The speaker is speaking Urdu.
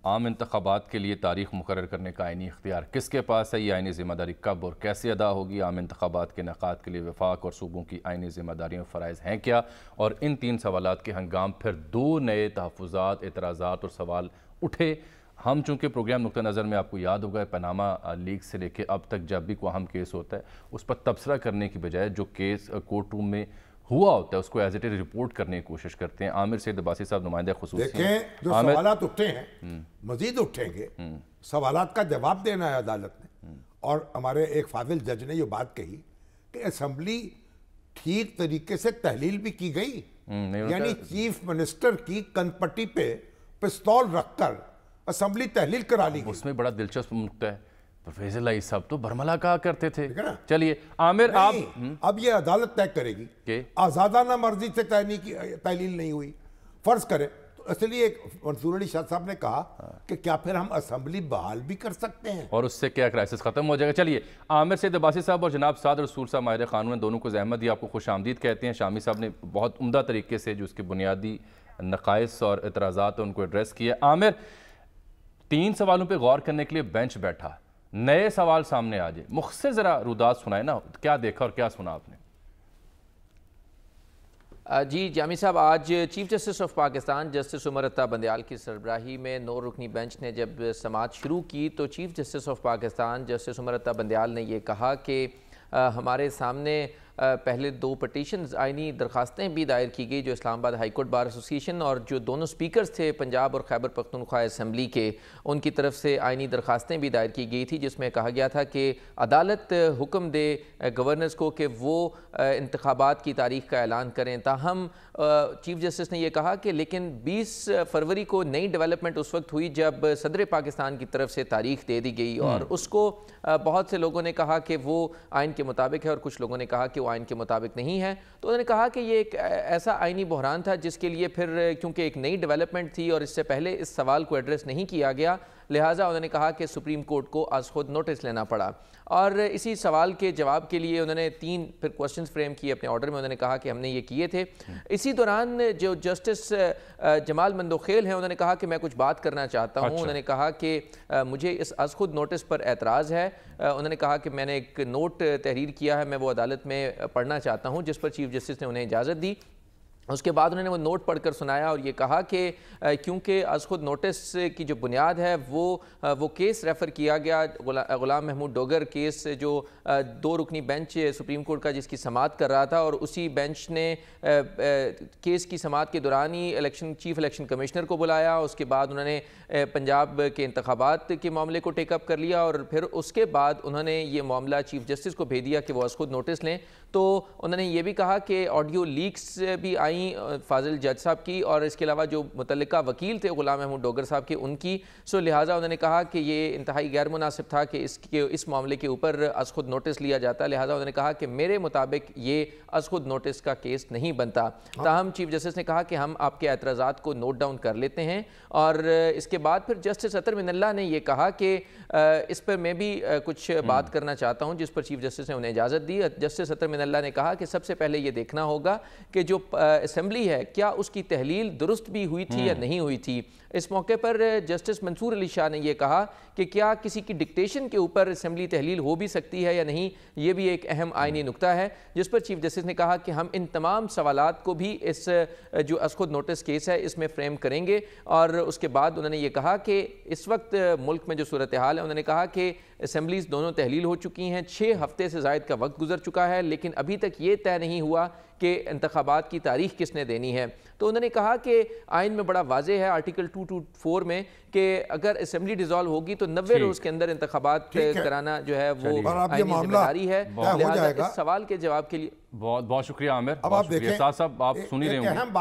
عام انتخابات کے لیے تاریخ مقرر کرنے کا آئینی اختیار کس کے پاس ہے؟ یہ آئینی ذمہ داری کب اور کیسے ادا ہوگی؟ عام انتخابات کے انعقاد کے لیے وفاق اور صوبوں کی آئینی ذمہ داریوں اور فرائض ہیں کیا؟ اور ان 3 سوالات کے ہنگام پھر 2 نئے تحفظات، اعتراضات اور سوال اٹھے۔ ہم چونکہ پروگرام نقطہ نظر میں آپ کو یاد ہوگا پاناما لیک سے لے کے اب تک جب بھی کوئی اہم کیس ہوتا ہے اس پر تبصرہ کرنے کی بجائے جو کیس کورٹ روم میں ہوا ہوتا ہے اس کو ایز اٹ از رپورٹ کرنے کی کوشش کرتے ہیں۔ عامر سید عباسی صاحب نمائندہ خصوصی دیکھیں جو سوالات اٹھے ہیں مزید اٹھیں گے، سوالات کا جواب دینا ہے عدالت نے، اور ہمارے ایک فاضل جج نے یہ بات کہی کہ اسمبلی ٹھیک طریقے سے تحلیل بھی کی گئی، یعنی چیف منسٹر کی کنپٹی پہ پستول رکھ کر اسمبلی تحلیل کرا لی گئی۔ اس میں بڑا دلچسپ نکتہ ہے، پروفیسر اللہ صاحب تو برملا کہا کرتے تھے۔ چلیے عامر آپ اب یہ عدالت طے کرے گی کہ آزادانہ مرضی سے تحلیل نہیں ہوئی، فرض کرے تو اس لیے ایک منصور علی شاہ صاحب نے کہا کہ کیا پھر ہم اسمبلی بحال بھی کر سکتے ہیں اور اس سے کیا کرائسس ختم ہو جائے گا۔ چلیے عامر سید عباسی صاحب اور جناب سعد رسول صاحب ماہر قانون ہیں، دونوں کو زحمت دی، آپ کو خوش آمدید کہتے ہیں۔ شامی صاحب نے بہت عمدہ طریقے سے جو اس کے بنیادی نقائص اور اعتراضات ہیں ان کو ایڈریس کیا۔ عامر 3 سوالوں پہ غور کرنے کے لیے بینچ بیٹھا، نئے سوال سامنے آ جائے، مختصر ذرا رودات سنائے نا، کیا دیکھا اور کیا سنا آپ نے؟ جی جامی صاحب، آج chief justice of Pakistan justice Umar Ata Bandial کی سربراہی میں 9 رکنی بینچ نے جب سماعت شروع کی تو chief justice of Pakistan justice Umar Ata Bandial نے یہ کہا کہ ہمارے سامنے پہلے 2 پٹیشنز آئینی درخواستیں بھی دائر کی گئی جو اسلام آباد ہائی کورٹ بار ایسوسیشن اور جو دونوں سپیکرز تھے پنجاب اور خیبر پختونخوا اسمبلی کے، ان کی طرف سے آئینی درخواستیں بھی دائر کی گئی تھی جس میں کہا گیا تھا کہ عدالت حکم دے گورنرز کو کہ وہ انتخابات کی تاریخ کا اعلان کریں۔ تاہم چیف جسٹس نے یہ کہا کہ لیکن 20 فروری کو نئی ڈیولپمنٹ اس وقت ہوئی جب صدر پاکستان کی طرف سے تاریخ دے دی گئی اور اس کو بہت سے لوگوں نے کہا کہ وہ آئین کے مطابق ہے اور کچھ لوگوں نے کہا کہ وہ آئین کے مطابق نہیں ہے۔ تو انہوں نے کہا کہ یہ ایک ایسا آئینی بحران تھا جس کے لیے پھر کیونکہ ایک نئی ڈیولپمنٹ تھی اور اس سے پہلے اس سوال کو ایڈریس نہیں کیا گیا، لہٰذا انہوں نے کہا کہ سپریم کورٹ کو از خود نوٹس لینا پڑا۔ اور اسی سوال کے جواب کے لیے انہوں نے 3 پھر کوسچنز فریم کیے اپنے آرڈر میں، انہوں نے کہا کہ ہم نے یہ کیے تھے۔ اسی دوران جو جسٹس جمال مندوخیل ہیں انہوں نے کہا کہ میں کچھ بات کرنا چاہتا ہوں۔ انہوں نے کہا کہ مجھے اس از خود نوٹس پر اعتراض ہے۔ انہوں نے کہا کہ میں نے ایک نوٹ تحریر کیا ہے، میں وہ عدالت میں پڑھنا چاہتا ہوں، جس پر چیف جسٹس نے انہیں اجازت دی۔ اس کے بعد انہوں نے وہ نوٹ پڑھ کر سنایا اور یہ کہا کہ کیونکہ از خود نوٹس کی جو بنیاد ہے وہ کیس ریفر کیا گیا غلام محمود ڈوگر کیس جو 2 رکنی بینچ سپریم کورٹ کا جس کی سماعت کر رہا تھا، اور اسی بینچ نے کیس کی سماعت کے دوران ہی چیف الیکشن کمشنر کو بلایا۔ اس کے بعد انہوں نے پنجاب کے انتخابات کے معاملے کو ٹیک اپ کر لیا اور پھر اس کے بعد انہوں نے یہ معاملہ چیف جسٹس کو بھیج دیا کہ وہ از خود نوٹس لیں۔ تو انہوں نے یہ بھی کہا کہ آڈیو لیکس بھی آئیں فاضل جج صاحب کی اور اس کے علاوہ جو متعلقہ وکیل تھے غلام محمود ڈوگر صاحب کے ان کی، سو لہٰذا انہوں نے کہا کہ یہ انتہائی غیر مناسب تھا کہ اس معاملے کے اوپر از خود نوٹس لیا جاتا، لہٰذا انہوں نے کہا کہ میرے مطابق یہ از خود نوٹس کا کیس نہیں بنتا۔ تاہم چیف جسٹس نے کہا کہ ہم آپ کے اعتراضات کو نوٹ ڈاؤن کر لیتے ہیں، اور اس کے بعد پھر جسٹس اطہر من اللہ نے یہ کہا کہ اس پر میں بھی کچھ بات کرنا چاہتا ہوں، جس پر چیف جسٹس نے انہیں اجازت دی۔ جسٹس اطہر من اللہ نے کہا کہ سب سے پہلے یہ دیکھنا ہوگا کہ جو اسمبلی ہے کیا اس کی تحلیل درست بھی ہوئی تھی یا نہیں ہوئی تھی۔ اس موقع پر جسٹس منصور علی شاہ نے یہ کہا کہ کیا کسی کی ڈکٹیشن کے اوپر اسمبلی تحلیل ہو بھی سکتی ہے یا نہیں، یہ بھی ایک اہم آئینی نکتہ ہے، جس پر چیف جسٹس نے کہا کہ ہم ان تمام سوالات کو بھی اس جو از خود نوٹس کیس ہے اس میں فریم کریں گے۔ اور اس کے بعد انہوں نے یہ کہا کہ اس وقت ملک میں جو صورتحال ہے، انہوں نے کہا کہ اسمبلیز دونوں تحلیل ہو چکی ہیں، 6 ہفتے سے زائد کا وقت گزر چکا ہے، لیکن ابھی تک یہ طے نہیں ہوا کہ انتخابات کی تاریخ کس نے دینی ہے۔ تو انہوں نے کہا کہ آئین میں بڑا واضح ہے آرٹیکل 224 میں کہ اگر اسمبلی ڈیزالو ہوگی تو 90 روز کے اندر انتخابات کرانا جو ہے وہ آئینی ذمہ داری ہے۔ لہٰذا اس سوال کے جواب کے لیے بہت بہت شکریہ عامر، بہت شکریہ۔ صاحب آپ سن ہی رہے ہوں گے۔